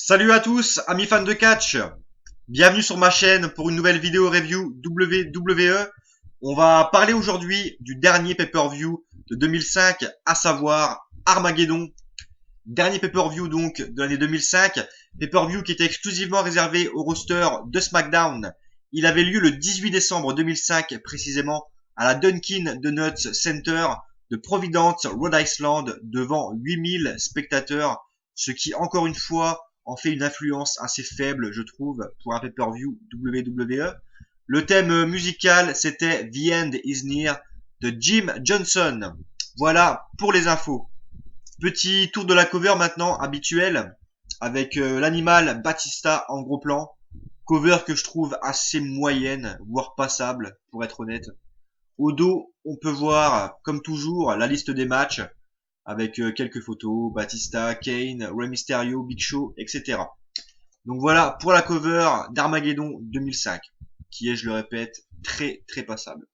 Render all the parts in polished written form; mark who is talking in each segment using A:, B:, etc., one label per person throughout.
A: Salut à tous, amis fans de catch. Bienvenue sur ma chaîne pour une nouvelle vidéo review WWE. On va parler aujourd'hui du dernier pay-per-view de 2005, à savoir Armageddon. Dernier pay-per-view donc de l'année 2005. Pay-per-view qui était exclusivement réservé au roster de SmackDown. Il avait lieu le 18 décembre 2005 précisément à la Dunkin' Donuts Center de Providence, Rhode Island, devant 8000 spectateurs, ce qui encore une fois en fait une influence assez faible, je trouve, pour un pay-per-view WWE. Le thème musical, c'était The End is Near de Jim Johnson. Voilà pour les infos. Petit tour de la cover maintenant, habituel, avec l'animal Batista en gros plan. Cover que je trouve assez moyenne, voire passable, pour être honnête. Au dos, on peut voir, comme toujours, la liste des matchs, avec quelques photos, Batista, Kane, Rey Mysterio, Big Show, etc. Donc voilà pour la cover d'Armageddon 2005, qui est, je le répète, très très passable.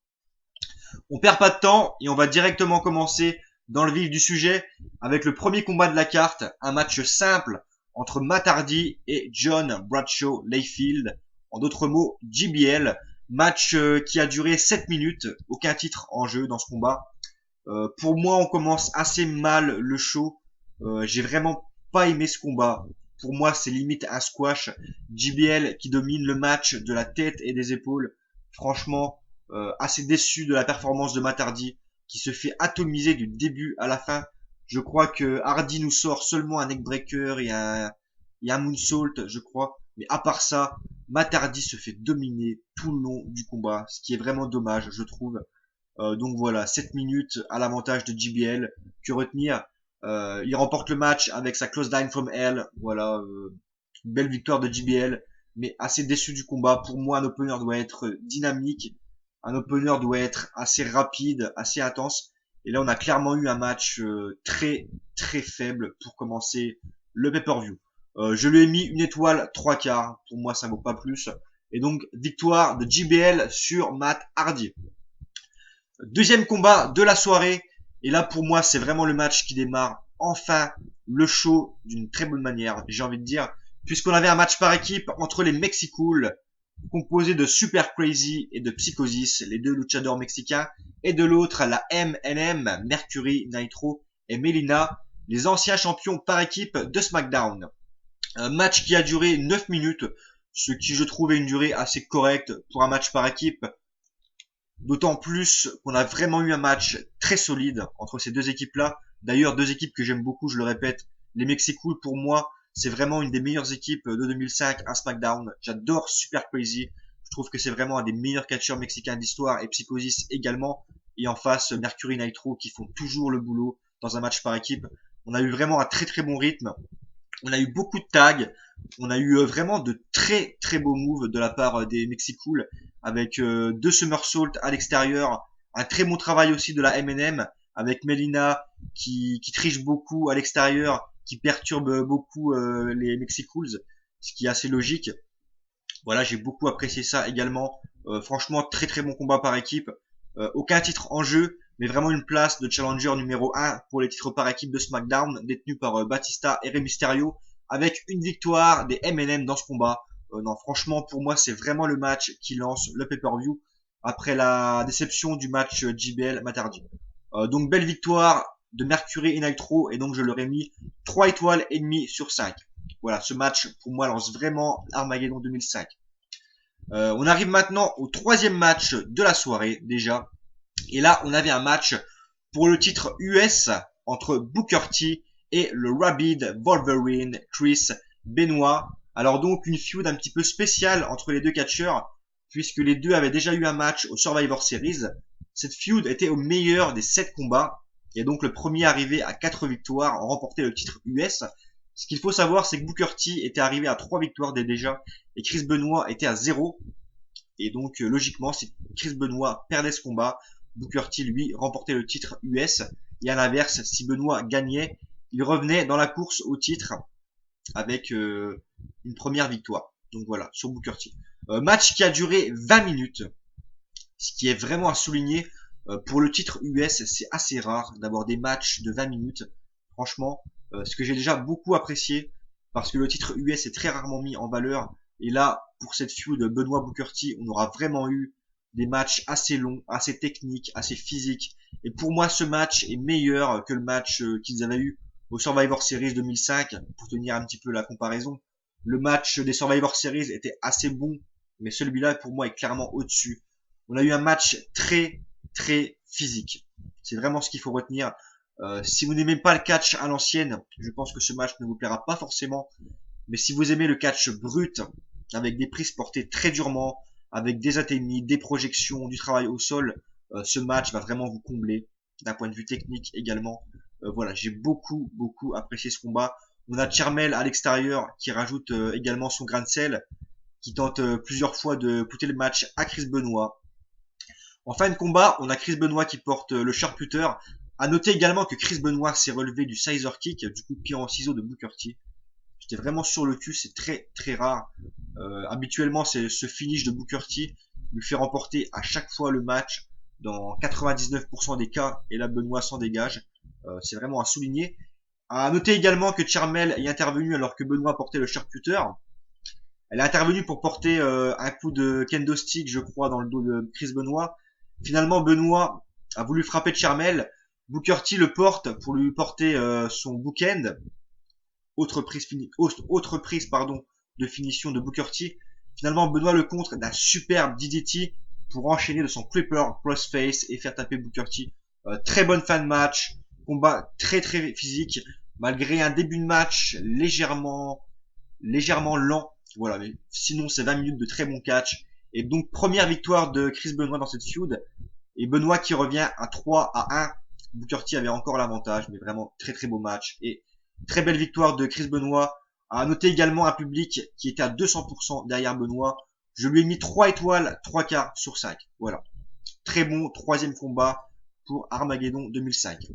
A: On perd pas de temps et on va directement commencer dans le vif du sujet avec le premier combat de la carte, un match simple entre Matt Hardy et John Bradshaw Layfield, en d'autres mots JBL, match qui a duré 7 minutes, aucun titre en jeu dans ce combat. Pour moi, on commence assez mal le show. J'ai vraiment pas aimé ce combat. Pour moi, c'est limite un squash. JBL qui domine le match de la tête et des épaules. Franchement, assez déçu de la performance de Matt Hardy qui se fait atomiser du début à la fin. Je crois que Hardy nous sort seulement un neckbreaker et un moonsault, je crois. Mais à part ça, Matt Hardy se fait dominer tout le long du combat, ce qui est vraiment dommage, je trouve. Donc voilà, 7 minutes à l'avantage de JBL. Que retenir? Il remporte le match avec sa close line from hell. Voilà, une belle victoire de JBL, mais assez déçu du combat. Pour moi, un opener doit être dynamique. Un opener doit être assez rapide, assez intense. Et là, on a clairement eu un match très très faible pour commencer le pay-per-view. Je lui ai mis une étoile 3 quarts. Pour moi, ça vaut pas plus. Et donc, victoire de JBL sur Matt Hardy. Deuxième combat de la soirée. Et là, pour moi, c'est vraiment le match qui démarre enfin le show d'une très bonne manière, j'ai envie de dire. Puisqu'on avait un match par équipe entre les Mexicool, composé de Super Crazy et de Psychosis, les deux luchadors mexicains. Et de l'autre, la M&M, Mercury, Nitro et Melina, les anciens champions par équipe de SmackDown. Un match qui a duré 9 minutes, ce qui je trouvais une durée assez correcte pour un match par équipe. D'autant plus qu'on a vraiment eu un match très solide entre ces deux équipes-là. D'ailleurs, deux équipes que j'aime beaucoup, je le répète. Les Mexicool, pour moi, c'est vraiment une des meilleures équipes de 2005 à SmackDown. J'adore Super Crazy. Je trouve que c'est vraiment un des meilleurs catcheurs mexicains d'histoire et Psychosis également. Et en face, Mercury Nitro qui font toujours le boulot dans un match par équipe. On a eu vraiment un très très bon rythme. On a eu beaucoup de tags. On a eu vraiment de très très beaux moves de la part des Mexicool avec deux somersaults à l'extérieur. Un très bon travail aussi de la M&M avec Melina qui triche beaucoup à l'extérieur, qui perturbe beaucoup les Mexicools, ce qui est assez logique. Voilà, j'ai beaucoup apprécié ça également. Franchement, très très bon combat par équipe. Aucun titre en jeu, mais vraiment une place de challenger numéro 1 pour les titres par équipe de SmackDown, détenus par Batista et Rey Mysterio, avec une victoire des M&M dans ce combat. Non, franchement, pour moi, c'est vraiment le match qui lance le pay-per-view après la déception du match JBL Matt Hardy. Donc, belle victoire de Mercury et Nitro, et donc je leur ai mis 3 étoiles et demie sur 5. Voilà, ce match, pour moi, lance vraiment Armageddon 2005. On arrive maintenant au troisième match de la soirée, déjà. Et là, on avait un match pour le titre US entre Booker T et le Rabid Wolverine Chris Benoit. Alors donc une feud un petit peu spéciale entre les deux catcheurs, puisque les deux avaient déjà eu un match au Survivor Series. Cette feud était au meilleur des 7 combats, et donc le premier arrivé à 4 victoires en remporté le titre US. Ce qu'il faut savoir, c'est que Booker T était arrivé à 3 victoires déjà, et Chris Benoit était à 0. Et donc logiquement, si Chris Benoit perdait ce combat, Booker T lui remportait le titre US. Et à l'inverse, si Benoit gagnait, il revenait dans la course au titre avec une première victoire. Donc voilà, sur Booker T. Match qui a duré 20 minutes, ce qui est vraiment à souligner. Pour le titre US, c'est assez rare d'avoir des matchs de 20 minutes. Franchement, ce que j'ai déjà beaucoup apprécié. parce que le titre US est très rarement mis en valeur. Et là, pour cette feud Benoît Booker T, on aura vraiment eu des matchs assez longs, assez techniques, assez physiques. Et pour moi, ce match est meilleur que le match qu'ils avaient eu au Survivor Series 2005, pour tenir un petit peu la comparaison. Le match des Survivor Series était assez bon, mais celui-là, pour moi, est clairement au-dessus. On a eu un match très, très physique. C'est vraiment ce qu'il faut retenir. Si vous n'aimez pas le catch à l'ancienne, je pense que ce match ne vous plaira pas forcément. Mais si vous aimez le catch brut, avec des prises portées très durement, avec des atténues, des projections, du travail au sol, ce match va vraiment vous combler, d'un point de vue technique également. Voilà, j'ai beaucoup, beaucoup apprécié ce combat. On a Charmel à l'extérieur qui rajoute également son grain de sel, qui tente plusieurs fois de coûter le match à Chris Benoit. En fin de combat, on a Chris Benoit qui porte le sharpshooter. À noter également que Chris Benoit s'est relevé du scissor kick, du coup de pied en ciseau de Booker T. J'étais vraiment sur le cul, c'est très très rare. Habituellement, c'est ce finish de Booker T lui fait remporter à chaque fois le match dans 99% des cas, et là Benoit s'en dégage. C'est vraiment à souligner. À noter également que Charmel est intervenu alors que Benoit portait le sharpshooter. Elle est intervenue pour porter un coup de kendo stick, je crois, dans le dos de Chris Benoit. Finalement, Benoit a voulu frapper Charmel. Booker T le porte pour lui porter son bookend. Autre prise pardon, de finition de Booker T. Finalement, Benoit le contre d'un superbe DDT pour enchaîner de son creeper crossface et faire taper Booker T. Très bonne fin de match. Combat très très physique. Malgré un début de match légèrement lent. Voilà, mais sinon c'est 20 minutes de très bon catch. Et donc première victoire de Chris Benoit dans cette feud. Et Benoit qui revient à 3-1. Booker T avait encore l'avantage, mais vraiment très très beau match. Et très belle victoire de Chris Benoit. À noter également un public qui était à 200% derrière Benoit. Je lui ai mis 3 étoiles, 3 quarts sur 5. Voilà. Très bon troisième combat pour Armageddon 2005.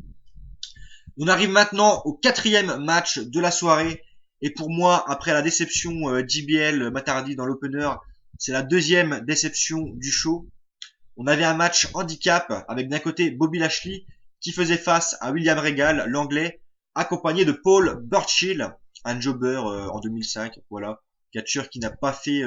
A: On arrive maintenant au quatrième match de la soirée. Et pour moi, après la déception JBL Matardi dans l'opener, c'est la deuxième déception du show. On avait un match handicap avec d'un côté Bobby Lashley qui faisait face à William Regal, l'anglais, accompagné de Paul Burchill, un jobber en 2005, voilà, catcheur qui n'a pas fait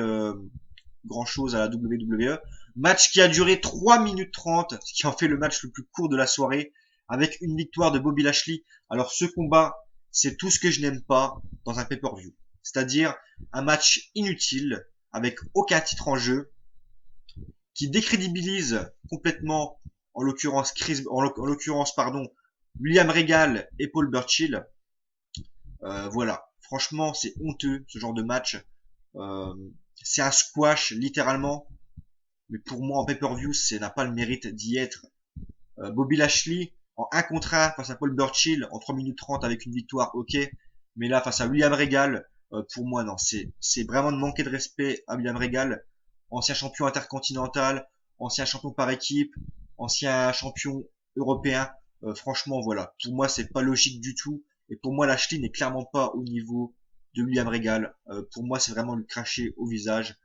A: grand chose à la WWE. Match qui a duré 3 minutes 30, ce qui en fait le match le plus court de la soirée, avec une victoire de Bobby Lashley. Alors ce combat, c'est tout ce que je n'aime pas dans un pay-per-view. C'est-à-dire un match inutile, avec aucun titre en jeu, qui décrédibilise complètement, en l'occurrence William Regal et Paul Burchill. Voilà, franchement, c'est honteux ce genre de match. C'est un squash littéralement, mais pour moi en pay-per-view, ça n'a pas le mérite d'y être. Bobby Lashley en 1 contre 1 face à Paul Burchill en 3 minutes 30 avec une victoire, ok, mais là face à William Regal, pour moi non, c'est vraiment de manquer de respect à William Regal, ancien champion intercontinental, ancien champion par équipe, ancien champion européen. Franchement, voilà, pour moi c'est pas logique du tout. Et pour moi, Lashley n'est clairement pas au niveau de William Regal. Pour moi, c'est vraiment lui cracher au visage.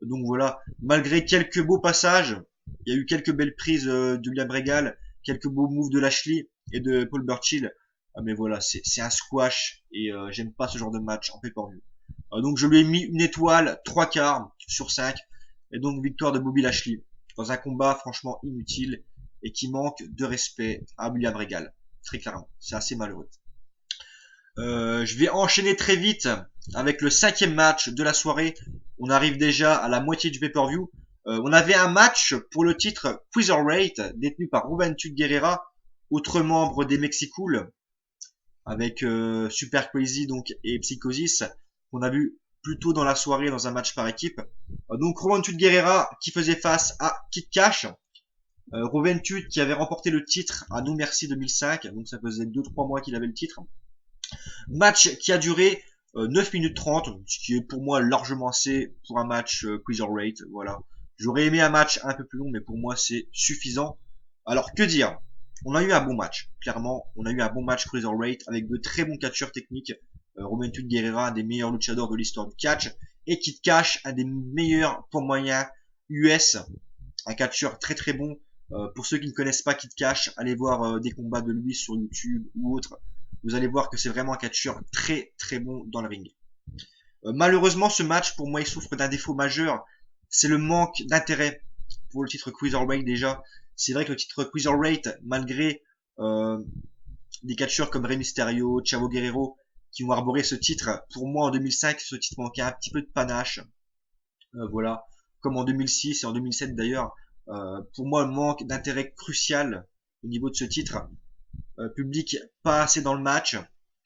A: Donc voilà, malgré quelques beaux passages, il y a eu quelques belles prises de William Regal, quelques beaux moves de Lashley et de Paul Burchill. Mais voilà, c'est un squash et j'aime pas ce genre de match en pay-per-view. Donc je lui ai mis une étoile, 3 quarts sur 5. Et donc victoire de Bobby Lashley dans un combat franchement inutile et qui manque de respect à William Regal. Très clairement, c'est assez malheureux. Je vais enchaîner très vite avec le 5e match de la soirée. On arrive déjà à la moitié du pay-per-view. On avait un match pour le titre Cruiserweight détenu par Juventud Guerrera, autre membre des Mexicool, avec Super Crazy donc et Psychosis, qu'on a vu plus tôt dans la soirée dans un match par équipe. Donc Juventud Guerrera qui faisait face à Kid Cash. Juventud qui avait remporté le titre à No Mercy 2005, donc ça faisait 2-3 mois qu'il avait le titre. Match qui a duré 9 minutes 30, ce qui est pour moi largement assez pour un match Cruiserweight. Voilà. J'aurais aimé un match un peu plus long, mais pour moi c'est suffisant. Alors que dire? On a eu un bon match, clairement. On a eu un bon match Cruiserweight avec de très bons catcheurs techniques. Juventud Guerrera, un des meilleurs luchadors de l'histoire du catch. Et Kid Cash, un des meilleurs pour moyens US. Un catcheur très très bon. Pour ceux qui ne connaissent pas Kid Cash, allez voir des combats de lui sur YouTube ou autre. Vous allez voir que c'est vraiment un catcheur très très bon dans le ring. Malheureusement, ce match, pour moi, il souffre d'un défaut majeur. C'est le manque d'intérêt pour le titre Cruiserweight déjà. C'est vrai que le titre Cruiserweight, malgré des catcheurs comme Rey Mysterio, Chavo Guerrero, qui ont arboré ce titre, pour moi en 2005, ce titre manquait un petit peu de panache. Voilà, comme en 2006 et en 2007 d'ailleurs. Pour moi, le manque d'intérêt crucial au niveau de ce titre. Public pas assez dans le match,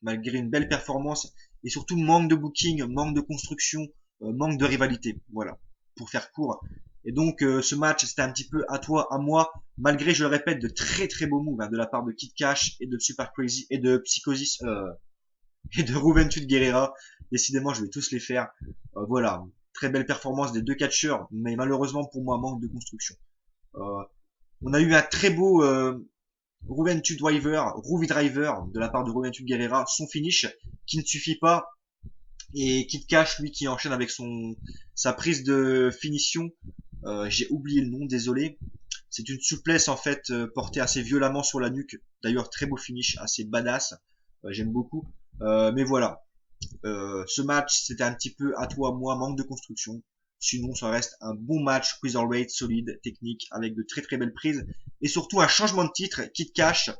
A: malgré une belle performance, et surtout manque de booking, manque de construction, manque de rivalité. Voilà, pour faire court. Et donc ce match, c'était un petit peu à toi, à moi, malgré, je le répète, de très très beaux moves de la part de Kid Cash et de Super Crazy et de Psychosis et de Juventud Guerrera. Décidément, je vais tous les faire. Voilà, très belle performance des deux catcheurs, mais malheureusement pour moi, manque de construction. On a eu un très beau Juventud Driver, Ruby Driver de la part de Juventud Guerrera, son finish qui ne suffit pas, et Kid Cash lui qui enchaîne avec sa prise de finition. J'ai oublié le nom, désolé. C'est une souplesse en fait portée assez violemment sur la nuque. D'ailleurs très beau finish, assez badass. J'aime beaucoup. Mais voilà, ce match c'était un petit peu à toi, à moi, manque de construction. Sinon, ça reste un bon match Cruiserweight, solide, technique, avec de très très belles prises. Et surtout un changement de titre, Kid Cash,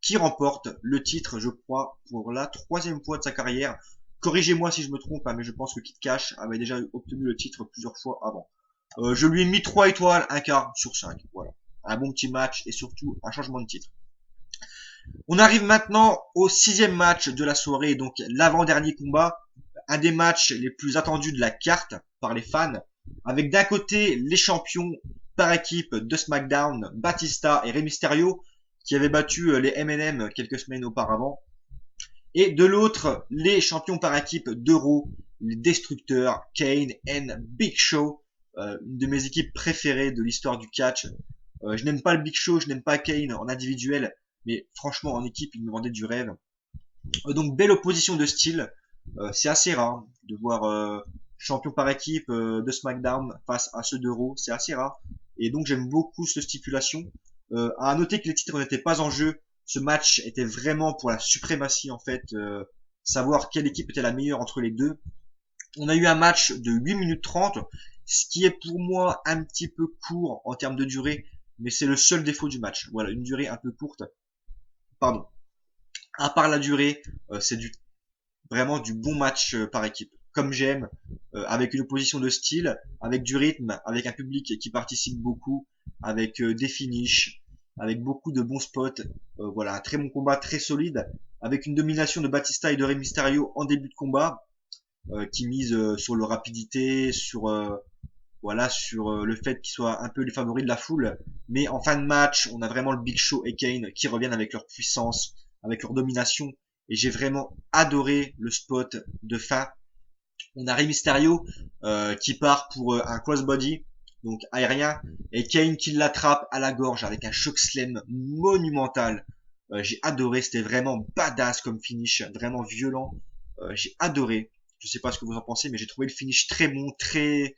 A: qui remporte le titre, je crois, pour la 3e fois de sa carrière. Corrigez-moi si je me trompe, mais je pense que Kid Cash avait déjà obtenu le titre plusieurs fois avant. Je lui ai mis 3 étoiles, un quart sur 5. Voilà. Un bon petit match et surtout un changement de titre. On arrive maintenant au 6e match de la soirée, donc l'avant-dernier combat. Un des matchs les plus attendus de la carte par les fans, avec d'un côté les champions par équipe de SmackDown, Batista et Rey Mysterio, qui avaient battu les M&M quelques semaines auparavant, et de l'autre les champions par équipe d'Euro, les Destructeurs, Kane et Big Show, une de mes équipes préférées de l'histoire du catch. Je n'aime pas le Big Show, je n'aime pas Kane en individuel, mais franchement en équipe il me vendait du rêve. Donc belle opposition de style. C'est assez rare de voir champion par équipe de SmackDown face à ceux d'Euro, c'est assez rare. Et donc j'aime beaucoup cette stipulation. À noter que les titres n'étaient pas en jeu. Ce match était vraiment pour la suprématie en fait, savoir quelle équipe était la meilleure entre les deux. On a eu un match de 8 minutes 30, ce qui est pour moi un petit peu court en termes de durée, mais c'est le seul défaut du match. Voilà, une durée un peu courte. Pardon. À part la durée, c'est vraiment du bon match par équipe, comme j'aime, avec une opposition de style, avec du rythme, avec un public qui participe beaucoup, avec des finishes, avec beaucoup de bons spots. Voilà, un très bon combat, très solide, avec une domination de Batista et de Rey Mysterio en début de combat, qui mise sur leur rapidité, sur voilà, sur le fait qu'ils soient un peu les favoris de la foule. Mais en fin de match, on a vraiment le Big Show et Kane qui reviennent avec leur puissance, avec leur domination. Et j'ai vraiment adoré le spot de fin. On a Rey Mysterio qui part pour un crossbody, donc aérien, et Kane qui l'attrape à la gorge avec un choc slam monumental. J'ai adoré, c'était vraiment badass comme finish, vraiment violent. J'ai adoré. Je sais pas ce que vous en pensez, mais j'ai trouvé le finish très bon, très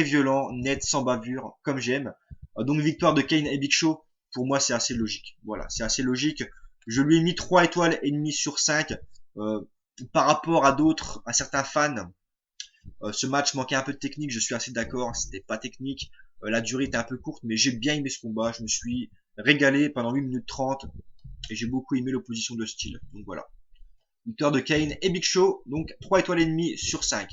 A: violent, net, sans bavure, comme j'aime. Donc victoire de Kane et Big Show, pour moi c'est assez logique. Voilà, c'est assez logique. Je lui ai mis 3 étoiles et demie sur 5. Par rapport à d'autres, à certains fans, ce match manquait un peu de technique, je suis assez d'accord, c'était pas technique. La durée était un peu courte, mais j'ai bien aimé ce combat. Je me suis régalé pendant 8 minutes 30 et j'ai beaucoup aimé l'opposition de style. Donc voilà. Victoire de Kane et Big Show, donc 3 étoiles et demie sur 5.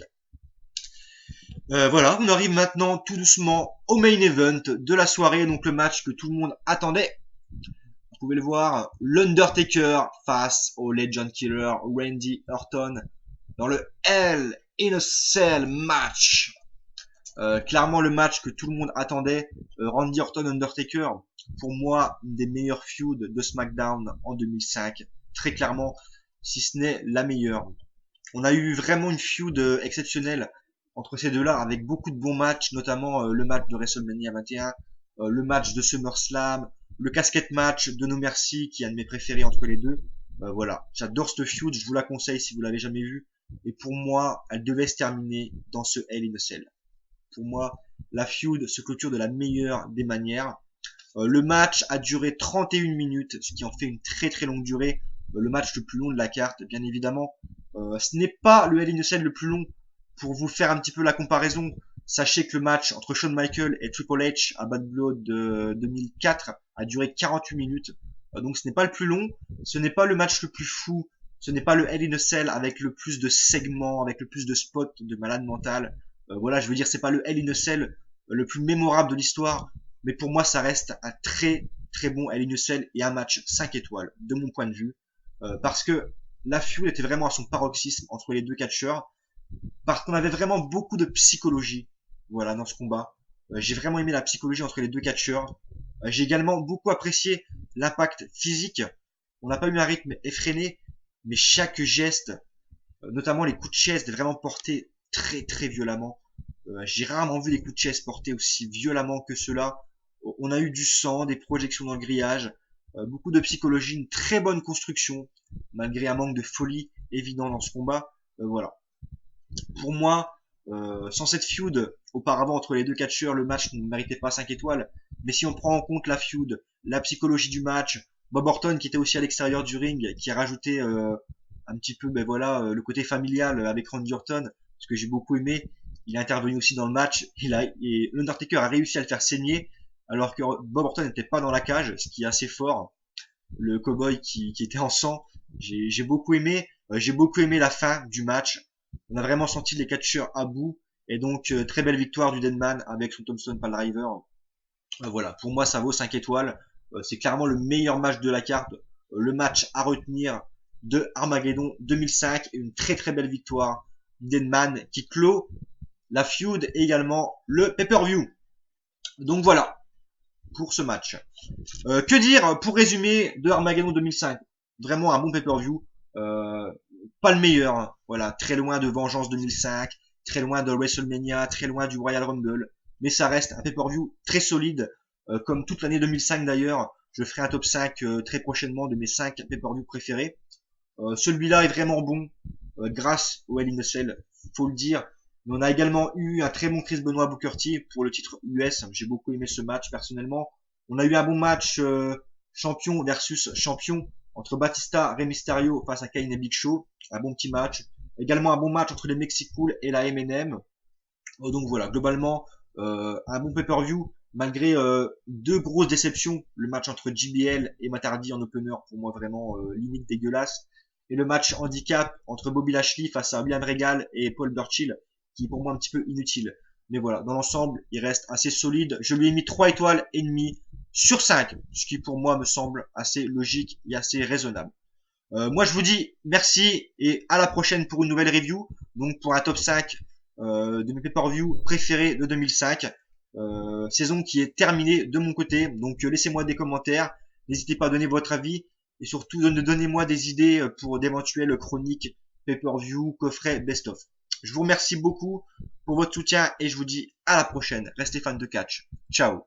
A: Voilà, on arrive maintenant tout doucement au main event de la soirée, donc le match que tout le monde attendait. Vous pouvez le voir, l'Undertaker face au Legend Killer Randy Orton dans le Hell in a Cell match. Clairement le match que tout le monde attendait. Randy Orton Undertaker, pour moi une des meilleures feuds de SmackDown en 2005, très clairement, si ce n'est la meilleure. On a eu vraiment une feud exceptionnelle entre ces deux-là, avec beaucoup de bons matchs, notamment le match de WrestleMania 21, le match de SummerSlam, le casquette match de No Mercy, qui est un de mes préférés entre les deux. Voilà, j'adore cette feud, je vous la conseille si vous l'avez jamais vue. Et pour moi, elle devait se terminer dans ce Hell in a Cell. Pour moi, la feud se clôture de la meilleure des manières. Le match a duré 31 minutes, ce qui en fait une très très longue durée. Le match le plus long de la carte, bien évidemment. Ce n'est pas le Hell in a Cell le plus long, Pour vous faire un petit peu la comparaison, sachez que le match entre Shawn Michaels et Triple H à Bad Blood de 2004 a duré 48 minutes. Donc ce n'est pas le plus long, ce n'est pas le match le plus fou, ce n'est pas le Hell in a Cell avec le plus de segments, avec le plus de spots de malade mental. Voilà, je veux dire, c'est pas le Hell in a Cell le plus mémorable de l'histoire, mais pour moi ça reste un très très bon Hell in a Cell et un match 5 étoiles de mon point de vue, parce que la feud était vraiment à son paroxysme entre les deux catcheurs, parce qu'on avait vraiment beaucoup de psychologie, voilà, dans ce combat. J'ai vraiment aimé la psychologie entre les deux catcheurs. J'ai également beaucoup apprécié l'impact physique. On n'a pas eu un rythme effréné, mais chaque geste, notamment les coups de chaise, étaient vraiment portés très très violemment. J'ai rarement vu des coups de chaise portés aussi violemment que cela. On a eu du sang, des projections dans le grillage, beaucoup de psychologie, une très bonne construction, malgré un manque de folie évident dans ce combat. Voilà. Pour moi, sans cette feud auparavant entre les deux catcheurs, le match ne méritait pas 5 étoiles. Mais si on prend en compte la feud, la psychologie du match, Bob Orton qui était aussi à l'extérieur du ring, qui a rajouté un petit peu, ben voilà, le côté familial avec Randy Orton, ce que j'ai beaucoup aimé. Il a intervenu aussi dans le match. Et l'Undertaker a réussi à le faire saigner, alors que Bob Orton n'était pas dans la cage, ce qui est assez fort. Le cowboy qui était en sang, j'ai beaucoup aimé. J'ai beaucoup aimé la fin du match. On a vraiment senti les catcheurs à bout. Et donc, très belle victoire du Deadman avec son Tombstone Piledriver. Voilà, pour moi, ça vaut 5 étoiles. C'est clairement le meilleur match de la carte. Le match à retenir de Armageddon 2005. Et une très très belle victoire du Deadman qui clôt la feud et également le pay-per-view. Donc voilà, pour ce match. Que dire pour résumer de Armageddon 2005? Vraiment un bon pay-per-view. Pas le meilleur, hein. Voilà, très loin de Vengeance 2005, très loin de WrestleMania, très loin du Royal Rumble, mais ça reste un pay-per-view très solide, comme toute l'année 2005 d'ailleurs. Je ferai un top 5 très prochainement de mes 5 pay-per-view préférés. Celui-là est vraiment bon, grâce au Hell in a Cell, faut le dire. Mais on a également eu un très bon Chris Benoit Booker T pour le titre US. J'ai beaucoup aimé ce match personnellement. On a eu un bon match champion versus champion entre Batista, Rey Mysterio face à Kane et Big Show. Un bon petit match. Également un bon match entre les Mexicool et la M&M. Donc voilà, globalement, un bon pay-per-view. Malgré deux grosses déceptions. Le match entre JBL et Matt Hardy en opener, pour moi vraiment limite dégueulasse. Et le match handicap entre Bobby Lashley face à William Regal et Paul Burchill, qui est pour moi un petit peu inutile. Mais voilà, dans l'ensemble, il reste assez solide. Je lui ai mis 3 étoiles et demie sur 5, ce qui pour moi me semble assez logique et assez raisonnable. Moi je vous dis merci et à la prochaine pour une nouvelle review, donc pour un top 5 de mes pay-per-view préférés de 2005, saison qui est terminée de mon côté, donc laissez-moi des commentaires, n'hésitez pas à donner votre avis et surtout donnez-moi des idées pour d'éventuelles chroniques, pay-per-view, coffret, best-of. Je vous remercie beaucoup pour votre soutien et je vous dis à la prochaine. Restez fans de catch. Ciao.